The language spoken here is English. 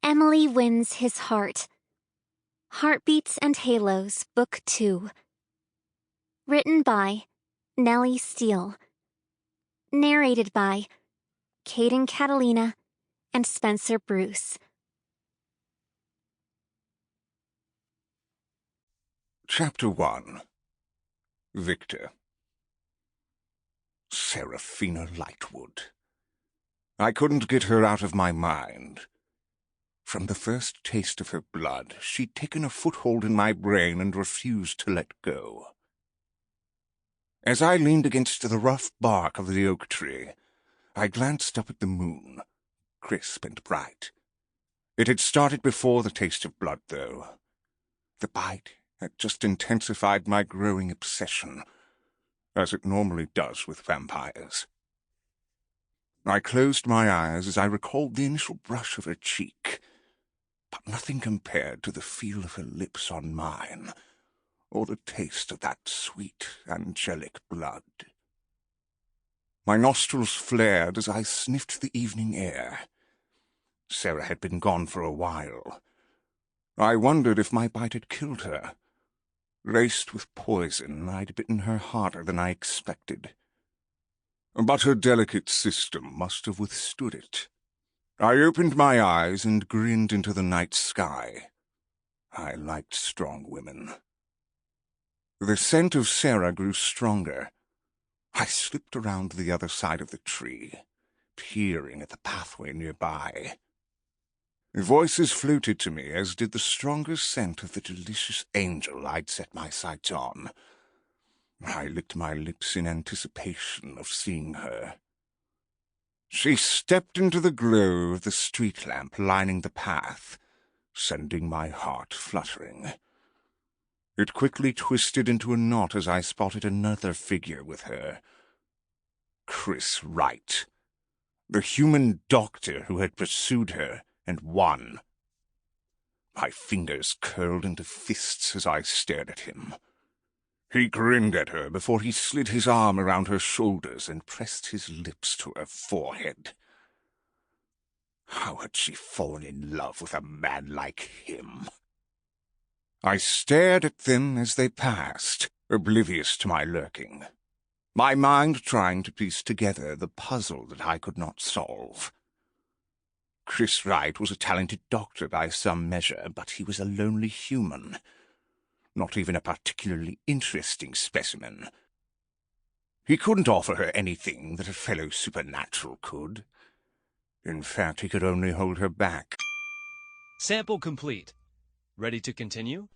Emily Wins His Heart. Heartbeats and Halos, Book 2. Written by Nellie Steele. Narrated by Kaden, Catalina, and Spencer Brus. Chapter 1. Victor. Sera Lightwood. I couldn't get her out of my mind. From the first taste of her blood, she'd taken a foothold in my brain and refused to let go. As I leaned against the rough bark of the oak tree, I glanced up at the moon, crisp and bright. It had started before the taste of blood, though. The bite had just intensified my growing obsession, as it normally does with vampires. I closed my eyes as I recalled the initial brush of her cheek, but nothing compared to the feel of her lips on mine, or the taste of that sweet, angelic blood. My nostrils flared as I sniffed the evening air. Sera had been gone for a while. I wondered if my bite had killed her. Laced with poison, I'd bitten her harder than I expected. But her delicate system must have withstood it. I opened my eyes and grinned into the night sky. I liked strong women. The scent of Sera grew stronger. I slipped around the other side of the tree, peering at the pathway nearby. Voices floated to me, as did the stronger scent of the delicious angel I'd set my sights on. I licked my lips in anticipation of seeing her. She stepped into the glow of the street lamp lining the path, sending my heart fluttering. It quickly twisted into a knot as I spotted another figure with her. Chris Wright, the human doctor who had pursued her and won. My fingers curled into fists as I stared at him. He grinned at her before he slid his arm around her shoulders and pressed his lips to her forehead. How had she fallen in love with a man like him? I stared at them as they passed, oblivious to my lurking, my mind trying to piece together the puzzle that I could not solve. Chris Wright was a talented doctor by some measure, but he was a lonely human. Not even a particularly interesting specimen. He couldn't offer her anything that a fellow supernatural could. In fact, he could only hold her back. Sample complete. Ready to continue?